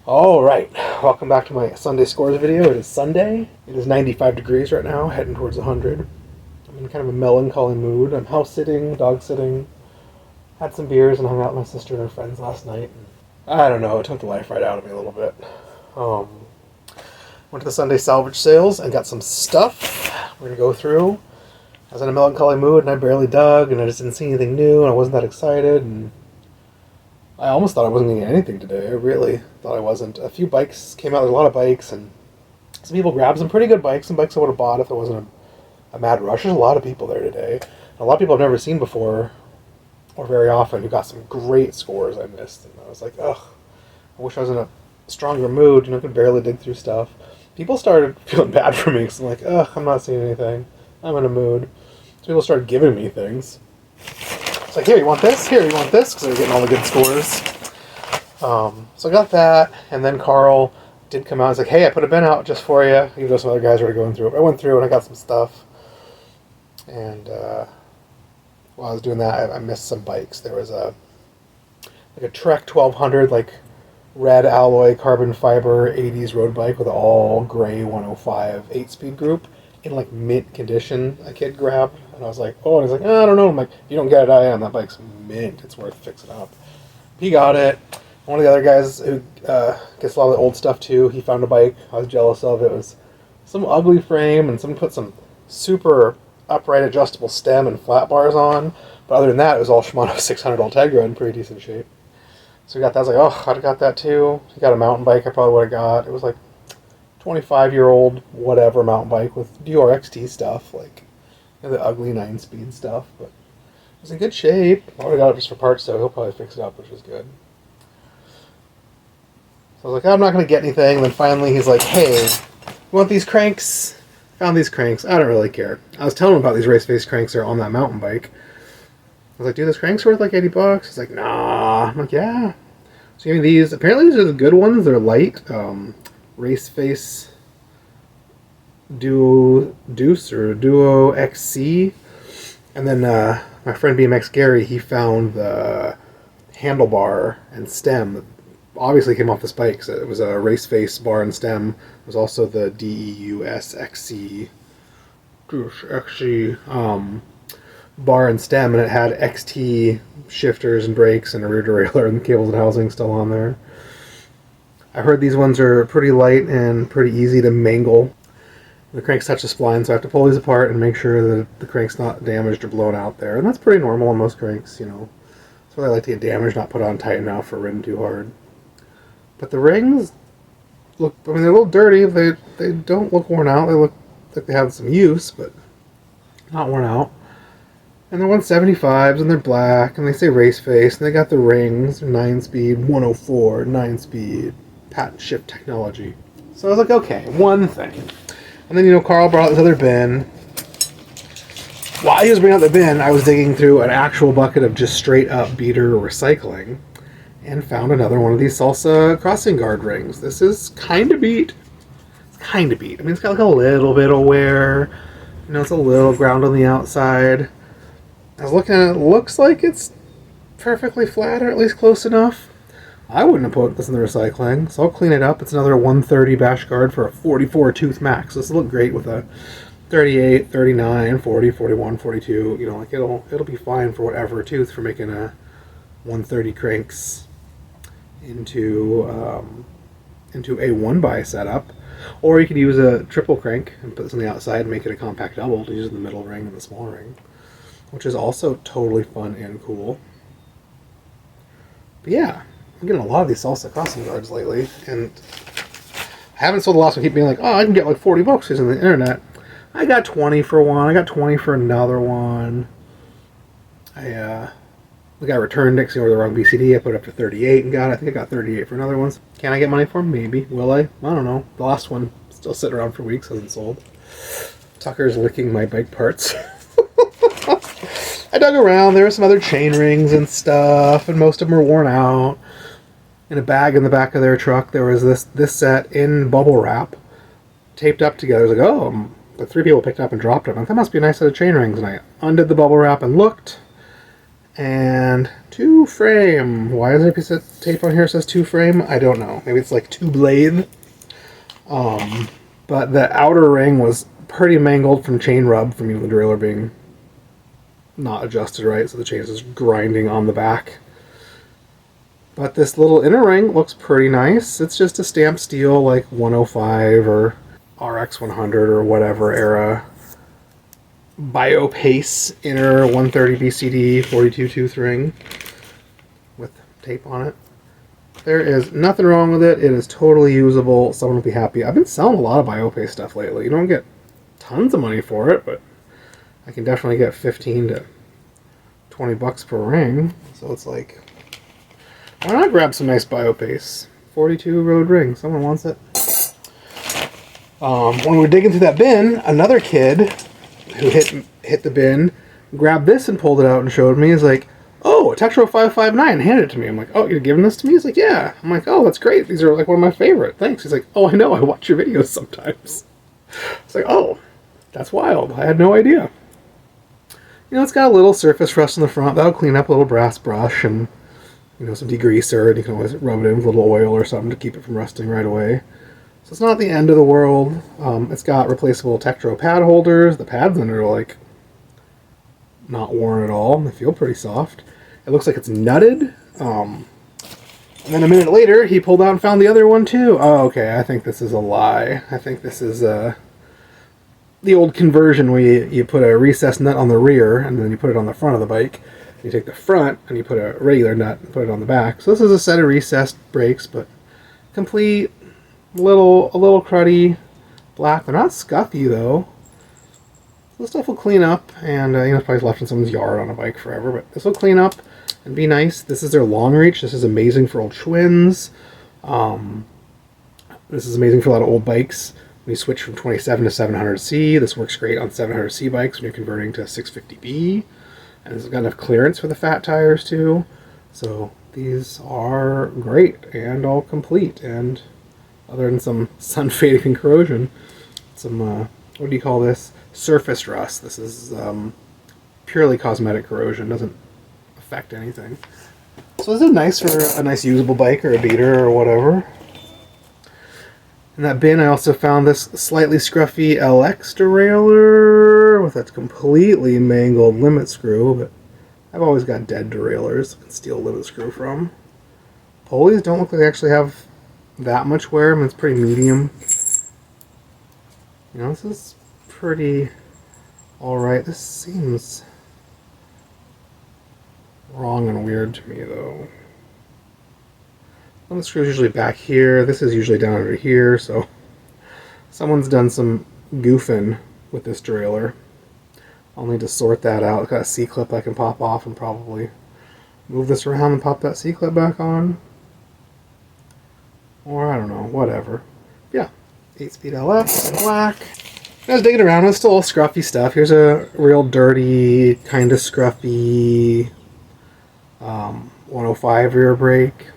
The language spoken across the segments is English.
All right, welcome back to my Sunday scores video. It is Sunday. It is 95 degrees right now, heading towards 100. I'm in kind of a melancholy mood. I'm house sitting, dog sitting. Had some beers and hung out with my sister and her friends last night. I don't know, it took the life right out of me a little bit. Went to the Sunday salvage sales and got some stuff we're going to go through. I was in a melancholy mood and I barely dug and I just didn't see anything new and I wasn't that excited and I almost thought I wasn't going to get anything today. I really thought I wasn't. A few bikes came out. There's a lot of bikes, and some people grabbed some pretty good bikes. Some bikes I would have bought if there wasn't a mad rush. There's a lot of people there today. And a lot of people I've never seen before, or very often, who got some great scores I missed. And I was like, ugh, I wish I was in a stronger mood. I could barely dig through stuff. People started feeling bad for me, because I'm like, ugh, I'm not seeing anything. I'm in a mood. So people started giving me things. It's like, here, you want this? Here, you want this? Because they were getting all the good scores. So I got that, and then Carl did come out. He's like, hey, I put a bin out just for you, even though some other guys were going through it. But I went through and I got some stuff. And while I was doing that, I missed some bikes. There was a Trek 1200, red alloy carbon fiber 80s road bike with an all gray 105 8-speed group in mint condition. A kid grabbed. And I was like, oh, and he's like, oh, I don't know. I'm like, if you don't get it, I am. That bike's mint. It's worth fixing up. He got it. One of the other guys who gets a lot of the old stuff too, he found a bike. I was jealous of it. It was some ugly frame, and someone put some super upright adjustable stem and flat bars on. But other than that, it was all Shimano 600 Ultegra in pretty decent shape. So we got that. I was like, oh, I'd have got that too. He got a mountain bike I probably would have got. It was 25-year-old whatever mountain bike with Dior XT stuff, the ugly 9-speed stuff, but it was in good shape. I would have got it just for parts, so he'll probably fix it up, which is good. So I was like, I'm not going to get anything. And then finally he's like, hey, you want these cranks? Found these cranks. I don't really care. I was telling him about these race face cranks that are on that mountain bike. I was like, dude, this crank's worth $80. He's like, nah. I'm like, yeah. So you these. Apparently these are the good ones. They're light. Race face Deuce or Duo XC. And then my friend BMX Gary, he found the handlebar and stem that obviously came off this bike. So it was a race face bar and stem. It was also the DEUS XC bar and stem, and it had XT shifters and brakes and a rear derailleur and cables and housing still on there. I heard these ones are pretty light and pretty easy to mangle. The cranks touch the spline, so I have to pull these apart and make sure that the crank's not damaged or blown out there. And that's pretty normal on most cranks, That's why I like to get damaged, not put on tight enough or ridden too hard. But the rings look, they're a little dirty. They don't look worn out. They look like they have some use, but not worn out. And they're 175s, and they're black, and they say race face, and they got the rings, 9-speed, 104, 9-speed, patent shift technology. So I was like, okay, one thing. And then, Carl brought out this other bin. While he was bringing out the bin, I was digging through an actual bucket of just straight up beater recycling and found another one of these Salsa crossing guard rings. This is kind of beat. It's kind of beat. I mean, it's got a little bit of wear. It's a little ground on the outside. I was looking at it. It looks like it's perfectly flat, or at least close enough. I wouldn't have put this in the recycling, so I'll clean it up. It's another 130 bash guard for a 44 tooth max. This will look great with a 38, 39, 40, 41, 42. It'll be fine for whatever tooth for making a 130 cranks into a 1-by setup. Or you could use a triple crank and put this on the outside and make it a compact double to use the middle ring and the small ring, which is also totally fun and cool. But yeah, I'm getting a lot of these Salsa crossing guards lately, and I haven't sold the last one. Keep being like, oh, I can get $40 using the internet. I got 20 for one. I got 20 for another one. We got returned it because the wrong BCD. I put it up to 38 and got it. I think I got 38 for another one. Can I get money for them? Maybe. Will I? I don't know. The last one still sitting around for weeks, hasn't sold. Tucker's licking my bike parts. I dug around. There were some other chain rings and stuff, and most of them were worn out. In a bag in the back of their truck, there was this set in bubble wrap, taped up together. I was like, oh, but 3 people picked up and dropped them. That must be a nice set of chain rings. And I undid the bubble wrap and looked, And 2-frame. Why is there a piece of tape on here that says 2-frame? I don't know. Maybe it's like 2-blade. But the outer ring was pretty mangled from chain rub from the derailleur being not adjusted right, so the chain is just grinding on the back. But this little inner ring looks pretty nice. It's just a stamped steel like 105 or RX 100 or whatever era BioPace inner 130 BCD 42 tooth ring with tape on it. There is nothing wrong with it. It is totally usable. Someone will be happy. I've been selling a lot of BioPace stuff lately. You don't get tons of money for it, but I can definitely get 15 to 20 bucks per ring. So it's like, why not grab some nice BioPace? 42 road ring. Someone wants it. When we were digging through that bin, another kid who hit the bin grabbed this and pulled it out and showed me. He's like, oh, a Tektro 559, handed it to me. I'm like, oh, you're giving this to me? He's like, yeah. I'm like, oh, that's great. These are like one of my favorite. Thanks. He's like, oh, I know. I watch your videos sometimes. It's like, oh, that's wild. I had no idea. You know, it's got a little surface rust in the front. That'll clean up, a little brass brush and, you know, some degreaser. And you can always rub it in with a little oil or something to keep it from rusting right away. So it's not the end of the world. It's got replaceable Tektro pad holders. The pads in it are like not worn at all. They feel pretty soft. It looks like it's nutted. And then a minute later, he pulled out and found the other one too. Oh, okay. I think this is a lie. I think this is the old conversion where you put a recessed nut on the rear and then you put it on the front of the bike. You take the front and you put a regular nut and put it on the back. So this is a set of recessed brakes, but complete. A little cruddy, black. They're not scuffy though. This stuff will clean up, and you know, it's probably left in someone's yard on a bike forever. But this will clean up and be nice. This is their long reach. This is amazing for old Schwinn's. This is amazing for a lot of old bikes. When you switch from 27 to 700C, this works great on 700C bikes when you're converting to 650B. And it's got enough clearance for the fat tires too. So these are great and all complete. And other than some sun fading and corrosion, some, what do you call this? Surface rust. This is purely cosmetic corrosion. Doesn't affect anything. So this is nice for a nice usable bike or a beater or whatever. In that bin I also found this slightly scruffy LX derailleur with a completely mangled limit screw, but I've always got dead derailleurs I can steal a limit screw from. Pulleys don't look like they actually have that much wear. I mean, it's pretty medium. You know, this is pretty alright. This seems wrong and weird to me though. One of the screws usually back here. This is usually down over here, so someone's done some goofing with this derailleur. I'll need to sort that out. I've got a C-clip I can pop off and probably move this around and pop that C-clip back on. Or I don't know, whatever. Yeah, 8-speed LX, black. I was digging around, it's still all scruffy stuff. Here's a real dirty, kind of scruffy 105 rear brake.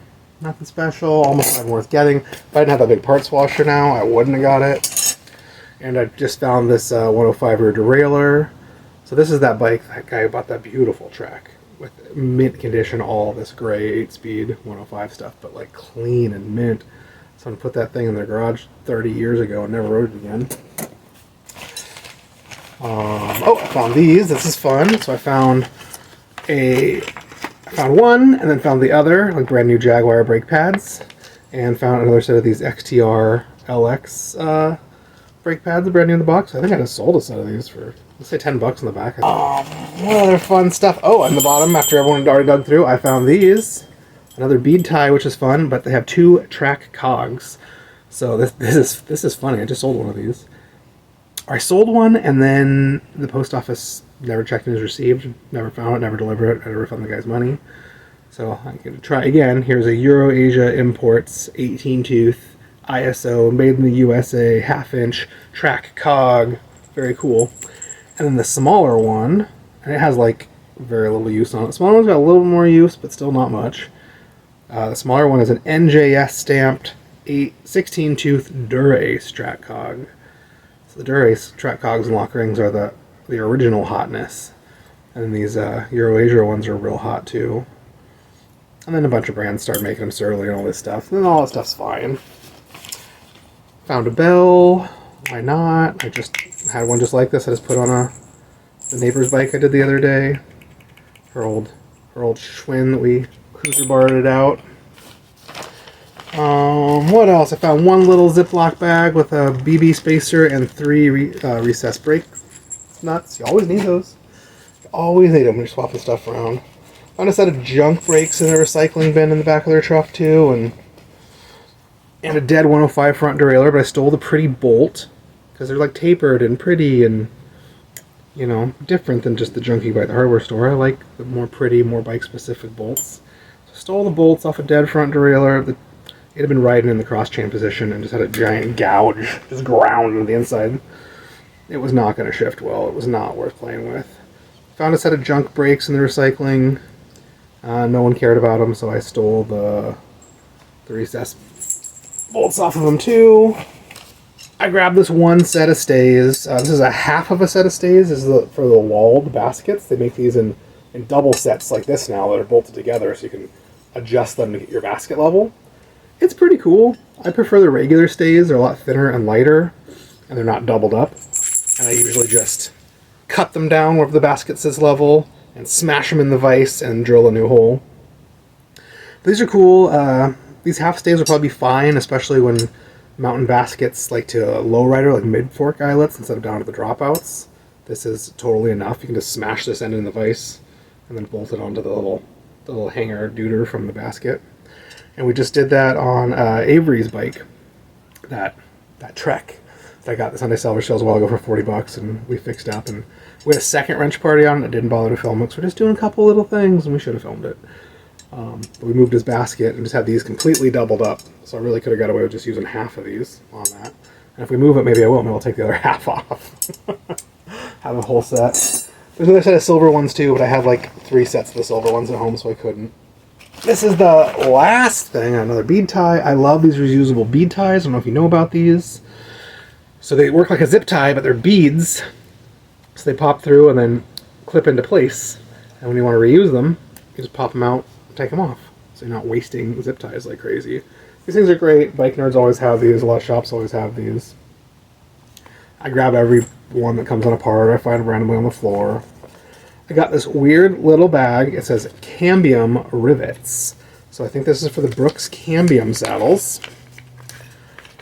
Nothing special, almost not worth getting. If I didn't have that big parts washer now, I wouldn't have got it. And I just found this 105 rear derailleur. So this is that bike, that guy who bought that beautiful track with mint condition, all this gray 8-speed 105 stuff, but like clean and mint. Someone put that thing in their garage 30 years ago and never rode it again. Oh, I found these. This is fun. So I found one and then found the other, like brand new Jaguar brake pads, and found another set of these XTR LX brake pads, brand new in the box. I think I just sold a set of these for, let's say, $10 in the back. What other fun stuff? Oh, on the bottom, after everyone had already dug through, I found these. Another bead tie, which is fun, but they have 2 track cogs. So this is funny. I just sold one of these. I sold one, and then the post office never checked it as received, never found it, never delivered it, I never found the guy's money. So I'm going to try again. Here's a EuroAsia Imports 18-tooth ISO, made in the USA, half-inch track cog. Very cool. And then the smaller one, and it has like very little use on it. The smaller one's got a little more use, but still not much. The smaller one is an NJS stamped 16-tooth Dura-Ace track cog. So the Dura-Ace track cogs and lock rings are the original hotness. And then these Euro-Asia ones are real hot too. And then a bunch of brands started making them surly and all this stuff. And then all that stuff's fine. Found a bell. Why not? I just had one just like this. I just put on the neighbor's bike I did the other day. Her old Schwinn that we cruiser barred it out. What else? I found one little Ziploc bag with a BB spacer and 3 recessed brake nuts. You always need those. You always need them when you're swapping stuff around. Found a set of junk brakes in a recycling bin in the back of their truck too, and a dead 105 front derailleur, but I stole the pretty bolt because they're like tapered and pretty and, you know, different than just the junk you buy at the hardware store. I like the more pretty, more bike-specific bolts. So I stole the bolts off a dead front derailleur. It had been riding in the cross-chain position and just had a giant gouge, just ground on the inside. It was not going to shift well. It was not worth playing with. Found a set of junk brakes in the recycling. No one cared about them, so I stole the recessed bolts off of them too. I grabbed this one set of stays. This is a half of a set of stays. This is for the walled baskets. They make these in double sets like this now that are bolted together, so you can adjust them to get your basket level. It's pretty cool. I prefer the regular stays. They're a lot thinner and lighter, and they're not doubled up. And I usually just cut them down wherever the basket says level and smash them in the vise and drill a new hole. These are cool. These half stays will probably be fine, especially when mountain baskets like to lowrider, like mid-fork eyelets instead of down to the dropouts. This is totally enough. You can just smash this end in the vise and then bolt it onto the little hanger deuter from the basket. And we just did that on Avery's bike, that Trek. I got the Sunday salvage sales a while ago for $40, and we fixed up. And we had a second wrench party on it. It didn't bother to film it, because we're just doing a couple little things, and we should have filmed it. But we moved his basket and just had these completely doubled up. So I really could have got away with just using half of these on that. And if we move it, maybe I will. Maybe I'll take the other half off. Have a whole set. There's another set of silver ones too, but I had like 3 sets of the silver ones at home, so I couldn't. This is the last thing, another bead tie. I love these reusable bead ties. I don't know if you know about these. So they work like a zip tie, but they're beads. So they pop through and then clip into place. And when you want to reuse them, you just pop them out and take them off. So you're not wasting zip ties like crazy. These things are great. Bike nerds always have these. A lot of shops always have these. I grab every one that comes on apart. I find them randomly on the floor. I got this weird little bag. It says Cambium rivets. So I think this is for the Brooks Cambium saddles.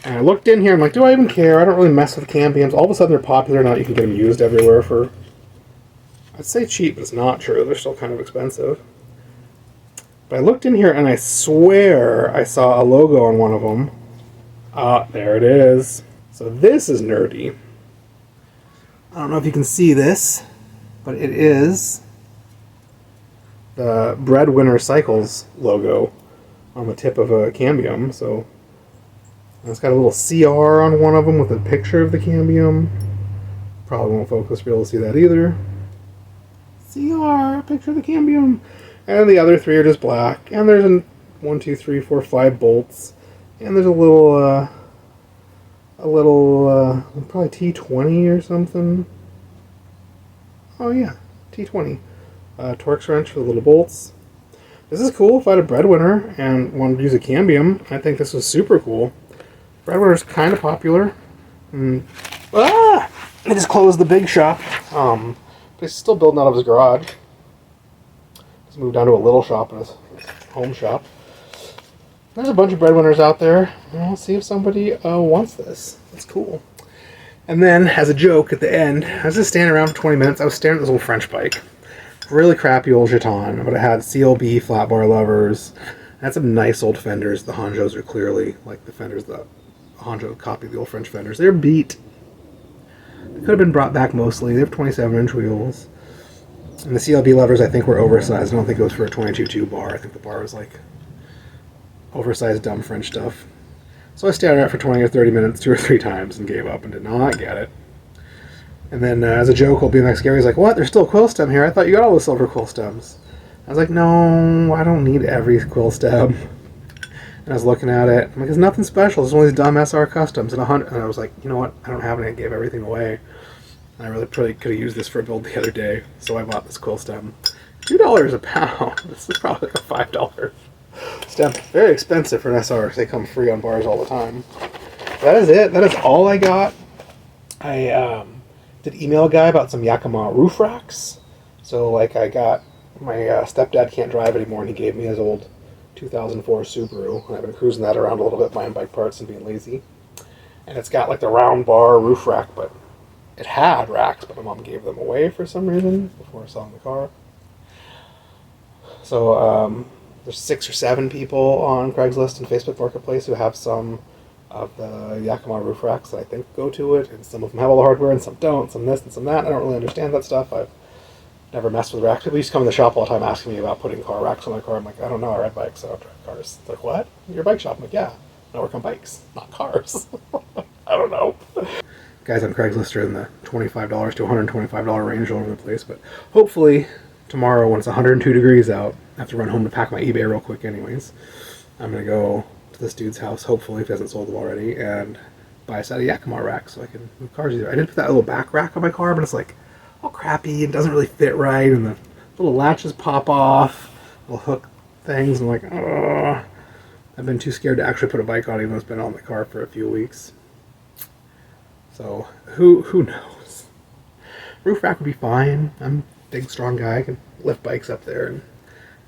And I looked in here, I'm like, do I even care? I don't really mess with Cambiums. All of a sudden they're popular now. You can get them used everywhere for, I'd say cheap, but it's not true. They're still kind of expensive. But I looked in here and I swear I saw a logo on one of them. There it is. So this is nerdy. I don't know if you can see this, but it is the Breadwinner Cycles logo on the tip of a Cambium. So it's got a little CR on one of them with a picture of the Cambium. Probably won't focus to be able to see that either. CR, picture of the Cambium. And the other 3 are just black. And there's 1, 2, 3, 4, 5 bolts. And there's a little probably T20 or something. Oh yeah, T20. Torx wrench for the little bolts. This is cool. If I had a Breadwinner and wanted to use a Cambium, I think this was super cool. Breadwinner's kind of popular. I just closed the big shop. But he's still building out of his garage. Just moved down to a little shop and his home shop. There's a bunch of Breadwinners out there. I'll see if somebody wants this. It's cool. And then, as a joke at the end, I was just standing around for 20 minutes. I was staring at this old French bike. Really crappy old Giton, but it had CLB flat bar levers. It had some nice old fenders. The Honjos are clearly like the fenders that Honjo copied the old French fenders. They're beat. They could have been brought back mostly. They have 27-inch wheels. And the CLB levers, I think, were oversized. I don't think it was for a 22.2 bar. I think the bar was like oversized, dumb French stuff. So I stared at it for 20 or 30 minutes 2 or 3 times and gave up and did not get it. And then as a joke, old BMX Gary's like, what? There's still a quill stem here. I thought you got all the silver quill stems. I was like, no, I don't need every quill stem. And I was looking at it. I'm like, it's nothing special. It's one of these dumb SR customs. And I was like, you know what? I don't have any. I gave everything away. I really probably could have used this for a build the other day, so I bought this quill stem. $2 a pound. This is probably like a $5 stem. Very expensive for an SR. They come free on bars all the time. That is it. That is all I got. I did email a guy about some Yakima roof racks. So like I got my stepdad can't drive anymore, and he gave me his old 2004 Subaru, and I've been cruising that around a little bit, buying bike parts and being lazy. And it's got like the round bar roof rack, but it had racks, but my mom gave them away for some reason before selling the car. So there's 6 or 7 people on Craigslist and Facebook Marketplace who have some of the Yakima roof racks that I think go to it, and some of them have all the hardware and some don't, some this and some that. I don't really understand that stuff. I've never messed with racks. People used to come in the shop all the time asking me about putting car racks on my car. I'm like, I don't know, I ride bikes, I don't drive cars. They're like, what? Your bike shop? I'm like, yeah, I work on bikes, not cars. I don't know. Guys on Craigslist are in the $25 to $125 range all over the place, but hopefully tomorrow when it's 102 degrees out, I have to run home to pack my eBay real quick anyways. I'm going to go to this dude's house, hopefully, if he hasn't sold them already, and buy a set of Yakima racks so I can move cars easier. I did put that little back rack on my car, but it's like all crappy and doesn't really fit right, and the little latches pop off, little hook things. I'm like, oh. I've been too scared to actually put a bike on, even though it's been on the car for a few weeks. So, who knows? Roof rack would be fine. I'm a big, strong guy. I can lift bikes up there and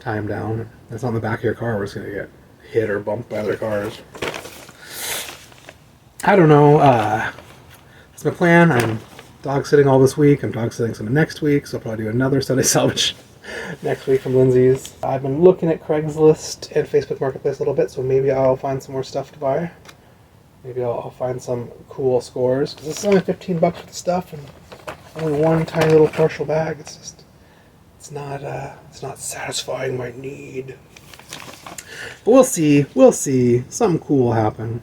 tie them down. That's on the back of your car where it's going to get hit or bumped by other cars. I don't know. That's my plan. I'm dog sitting all this week. I'm dog sitting some next week, so I'll probably do another Sunday salvage next week from Lindsay's. I've been looking at Craigslist and Facebook Marketplace a little bit, so maybe I'll find some more stuff to buy. Maybe I'll find some cool scores, because this is only $15 for the stuff and only one tiny little partial bag. It's just, it's not satisfying my need. But we'll see. We'll see. Something cool will happen.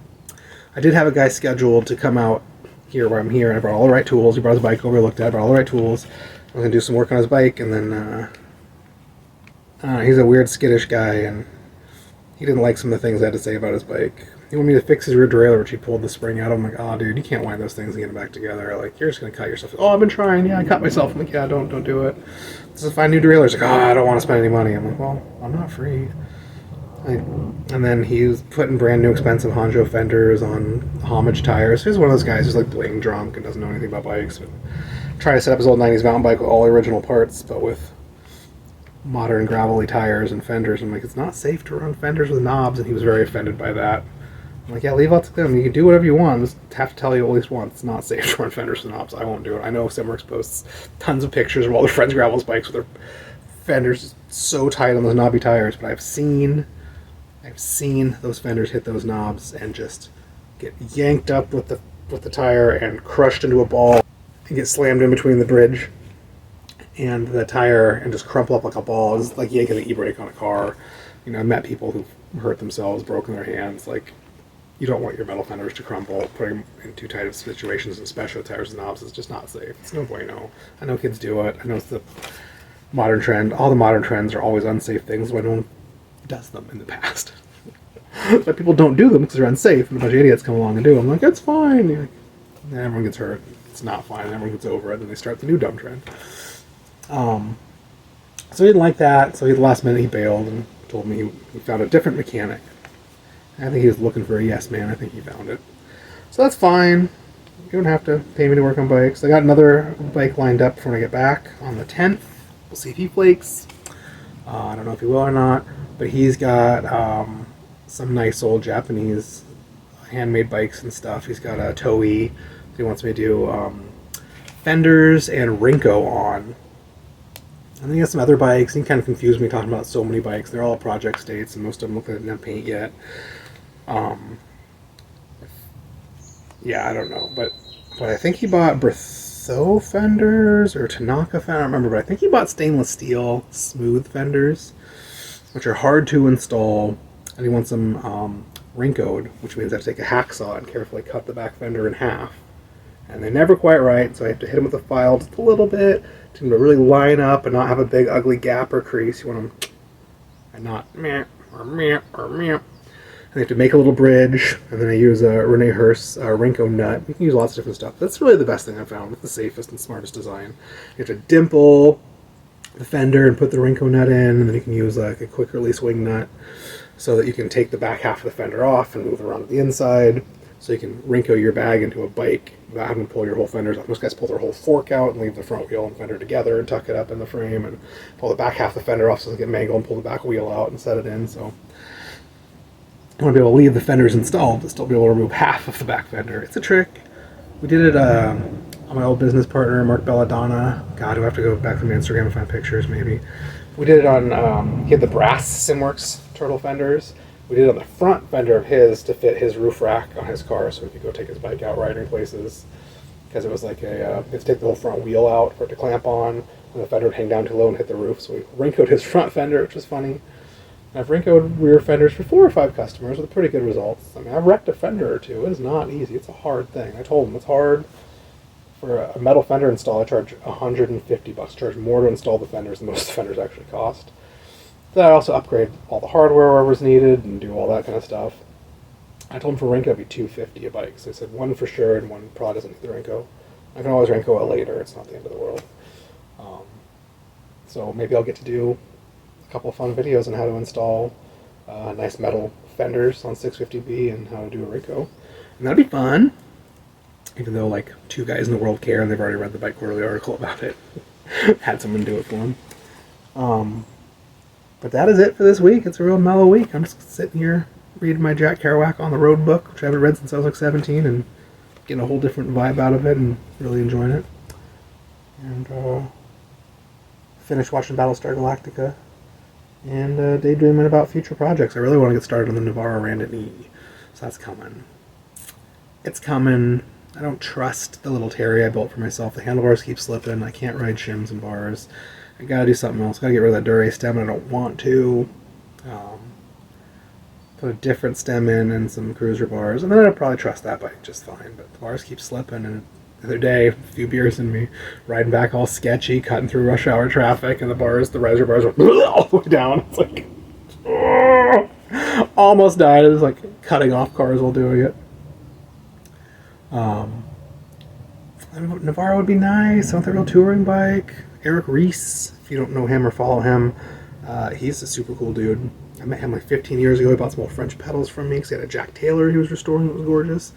I did have a guy scheduled to come out here where I'm here, and I brought all the right tools. He brought his bike over, looked at it, brought all the right tools. I was going to do some work on his bike, and then he's a weird, skittish guy, and he didn't like some of the things I had to say about his bike. He wanted me to fix his rear derailleur, which he pulled the spring out of. I'm like, oh, dude, you can't wind those things and get them back together. Like, you're just going to cut yourself. Oh, I've been trying. Yeah, I cut myself. I'm like, yeah, don't do it. Just find new derailleurs. Like, oh, I don't want to spend any money. I'm like, well, I'm not free. And then he was putting brand new expensive Honjo fenders on Homage tires. He's one of those guys who's like bling drunk and doesn't know anything about bikes. But trying to set up his old 90s mountain bike with all the original parts, but with modern gravelly tires and fenders. I'm like, it's not safe to run fenders with knobs, and he was very offended by that. I'm like, yeah, leave it to them. You can do whatever you want. Just have to tell you at least once. It's not safe to run fenders with knobs. I won't do it. I know Simworks posts tons of pictures of all their friends' gravels bikes with their fenders so tight on those knobby tires, but I've seen those fenders hit those knobs and just get yanked up with the tire and crushed into a ball and get slammed in between the bridge and the tire and just crumple up like a ball. It's like yanking the e-brake on a car. You know, I've met people who've hurt themselves, broken their hands. Like, you don't want your metal fenders to crumple. Putting them in too tight of situations, especially with tires and knobs, is just not safe. It's no bueno. I know kids do it. I know it's the modern trend. All the modern trends are always unsafe things when no one does them in the past. But people don't do them because they're unsafe, and a bunch of idiots come along and do them. I'm like, it's fine. And everyone gets hurt. It's not fine. Everyone gets over it, and they start the new dumb trend. So he didn't like that. So at the last minute he bailed and told me he found a different mechanic. I think he was looking for a yes man. I think he found it. So that's fine. You don't have to pay me to work on bikes. I got another bike lined up for when I get back on the 10th. We'll see if he flakes. I don't know if he will or not. But he's got some nice old Japanese handmade bikes and stuff. He's got a Toei. He wants me to do fenders and Rinko on. And then he has some other bikes. He kind of confused me talking about so many bikes. They're all project states, and most of them look like they didn't have paint yet. Yeah, I don't know. But I think he bought Bertho fenders or Tanaka fenders. I don't remember, but I think he bought stainless steel smooth fenders, which are hard to install. And he wants them Rinkoed, which means I have to take a hacksaw and carefully cut the back fender in half. And they're never quite right, so I have to hit them with a file just a little bit to really line up and not have a big ugly gap or crease. You want them and not meh or meh or meh. And I have to make a little bridge, and then I use a Rene Hurst Renko nut. You can use lots of different stuff. That's really the best thing I've found. It's the safest and smartest design. You have to dimple the fender and put the Renko nut in, and then you can use like a quick release wing nut so that you can take the back half of the fender off and move it around to the inside. So you can Renko your bag into a bike without having to pull your whole fenders off. Most guys pull their whole fork out and leave the front wheel and fender together and tuck it up in the frame and pull the back half of the fender off so it doesn't get mangled and pull the back wheel out and set it in. So you want to be able to leave the fenders installed but still be able to remove half of the back fender. It's a trick. We did it on my old business partner, Mark Belladonna. God, do I have to go back to my Instagram and find pictures maybe. We did it on, he had the brass Simworks turtle fenders. We did it on the front fender of his to fit his roof rack on his car so he could go take his bike out riding places. Because it was like you had to take the whole front wheel out for it to clamp on, and the fender would hang down too low and hit the roof. So we Renko'd his front fender, which was funny. And I've Renko'd rear fenders for 4 or 5 customers with pretty good results. I mean, I've wrecked a fender or two. It is not easy. It's a hard thing. I told them it's hard. For a metal fender install, I charge $150. I charge more to install the fenders than most fenders actually cost. Then I also upgrade all the hardware wherever's needed and do all that kind of stuff. I told them for Renko it'd be $250 a bike. So they said one for sure and one probably doesn't need the Renko. I can always Renko it later. It's not the end of the world. So maybe I'll get to do a couple of fun videos on how to install nice metal fenders on 650B and how to do a Renko. And that'd be fun. Even though like 2 guys in the world care and they've already read the Bike Quarterly article about it. Had someone do it for them. But that is it for this week. It's a real mellow week. I'm just sitting here reading my Jack Kerouac On the Road book, which I haven't read since I was like 17, and getting a whole different vibe out of it and really enjoying it. And finished watching Battlestar Galactica and daydreaming about future projects. I really want to get started on the Navarro Random E, so that's coming. It's coming. I don't trust the little Terry I built for myself. The handlebars keep slipping. I can't ride shims and bars. I gotta do something else. Gotta get rid of that Dura stem, and I don't want to. Put a different stem in and some cruiser bars, and then I'd probably trust that bike just fine. But the bars keep slipping, and the other day, a few beers in me, riding back all sketchy, cutting through rush hour traffic, and the riser bars were all the way down. It's like, almost died. It was like cutting off cars while doing it. Navarro would be nice. I want the real touring bike. Eric Reese, if you don't know him or follow him, he's a super cool dude. I met him like 15 years ago. He bought some old French pedals from me because he had a Jack Taylor he was restoring that was gorgeous.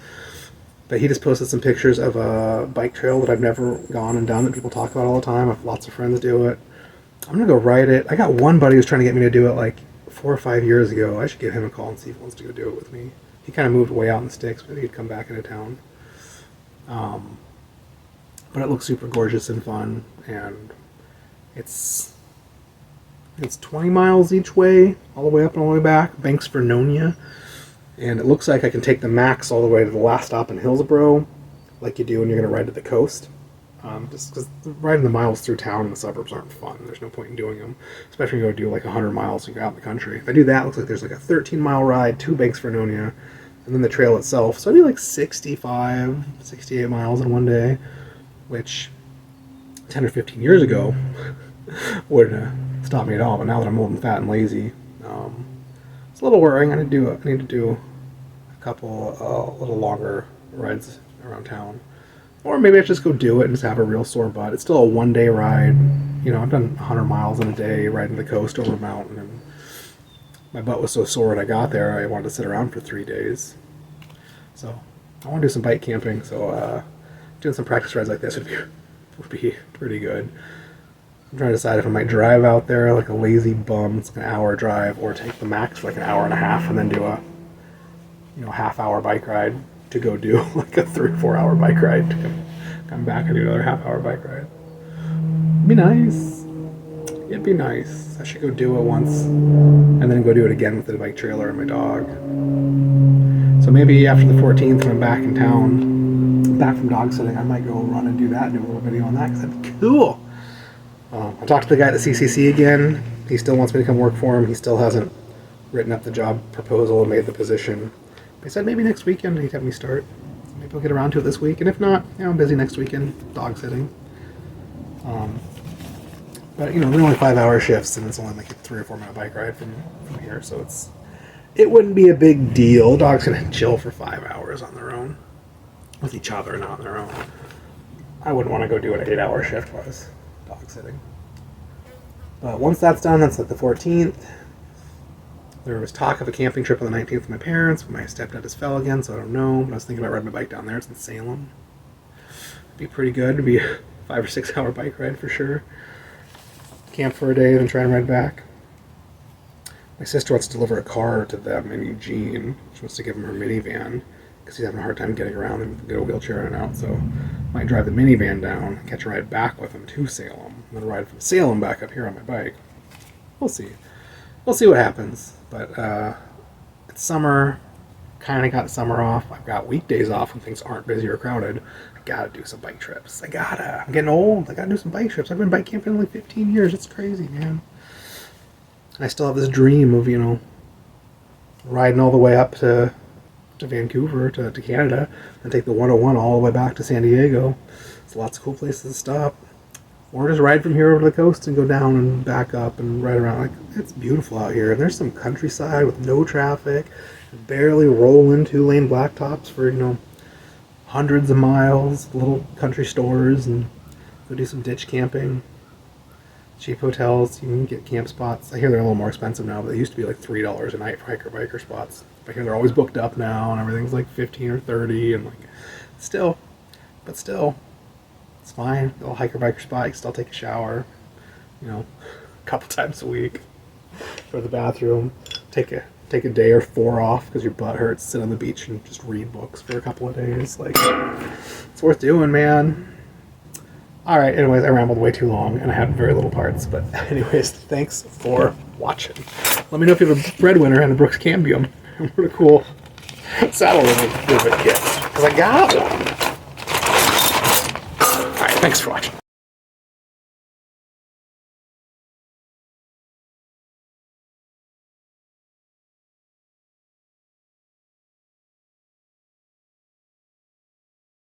But he just posted some pictures of a bike trail that I've never gone and done that people talk about all the time. I have lots of friends do it. I'm going to go ride it. I got one buddy who's trying to get me to do it like 4 or 5 years ago. I should give him a call and see if he wants to go do it with me. He kind of moved way out in the sticks, but he'd come back into town. But it looks super gorgeous and fun, and it's 20 miles each way, all the way up and all the way back, Banks for Nonia, and it looks like I can take the max all the way to the last stop in Hillsborough, like you do when you're going to ride to the coast, just because riding the miles through town in the suburbs aren't fun. There's no point in doing them, especially when you go do like 100 miles and go out in the country. If I do that, it looks like there's like a 13-mile ride to Banks for Nonia, and then the trail itself, so I do like 65, 68 miles in one day, which 10 or 15 years ago wouldn't stop me at all. But now that I'm old and fat and lazy, it's a little worrying. I need to do a couple little longer rides around town, or maybe I should just go do it and just have a real sore butt. It's still a one-day ride. You know, I've done 100 miles in a day riding the coast over a mountain, and my butt was so sore when I got there I wanted to sit around for 3 days. So I want to do some bike camping. So doing some practice rides like this would be pretty good. I'm trying to decide if I might drive out there like a lazy bum. It's like an hour drive, or take the max for like an hour and a half, and then do a half-hour bike ride to go do like a 3 or 4 hour bike ride to come back and do another half-hour bike ride. It'd be nice. It'd be nice. I should go do it once, and then go do it again with the bike trailer and my dog. So maybe after the 14th, when I'm back in town, back from dog sitting, I might go run and do that and do a little video on that, because that'd be cool. I talked to the guy at the CCC again. He still wants me to come work for him. He still hasn't written up the job proposal and made the position. But he said maybe next weekend he'd have me start. Maybe I'll get around to it this week. And if not, I'm busy next weekend dog sitting. But they're only 5-hour shifts, and it's only like a 3 or 4 minute bike ride from here, so it's it wouldn't be a big deal. The dog's gonna chill for 5 hours on their own, with each other, not on their own. I wouldn't want to go do an 8-hour shift while I was dog sitting. But once that's done, that's like the 14th. There was talk of a camping trip on the 19th with my parents, but my stepdad just fell again, so I don't know. But I was thinking about riding my bike down there. It's in Salem. It'd be pretty good. It'd be a 5 or 6 hour bike ride for sure. Camp for a day, then try and ride back. My sister wants to deliver a car to them in Eugene. She wants to give him her minivan because he's having a hard time getting around and get a wheelchair in and out. So might drive the minivan down, catch a ride back with him to Salem, and then ride from Salem back up here on my bike. We'll see. We'll see what happens. But it's summer. Kind of got summer off. I've got weekdays off when things aren't busy or crowded. I gotta do some bike trips. I'm getting old. I gotta do some bike trips. I've been bike camping in like 15 years. It's crazy, man. And I still have this dream of, riding all the way up to Vancouver, to Canada, and take the 101 all the way back to San Diego. There's lots of cool places to stop. Or just ride from here over to the coast and go down and back up and ride around. Like, it's beautiful out here. And there's some countryside with no traffic, barely rolling 2-lane blacktops for, hundreds of miles, little country stores, and go do some ditch camping. Cheap hotels, you can get camp spots. I hear they're a little more expensive now, but they used to be like $3 a night for hiker-biker spots. I hear they're always booked up now, and everything's like 15 or 30, and still, it's fine. Little hiker-biker spot, you can still take a shower, a couple times a week. Go to the bathroom, take a day or 4 off because your butt hurts, sit on the beach and just read books for a couple of days. It's worth doing, man. Alright, anyways, I rambled way too long and I had very little parts. But anyways, thanks for watching. Let me know if you have a breadwinner and a Brooks Cambium. What a cool saddle rivet kit. Because I got one. Alright, thanks for watching.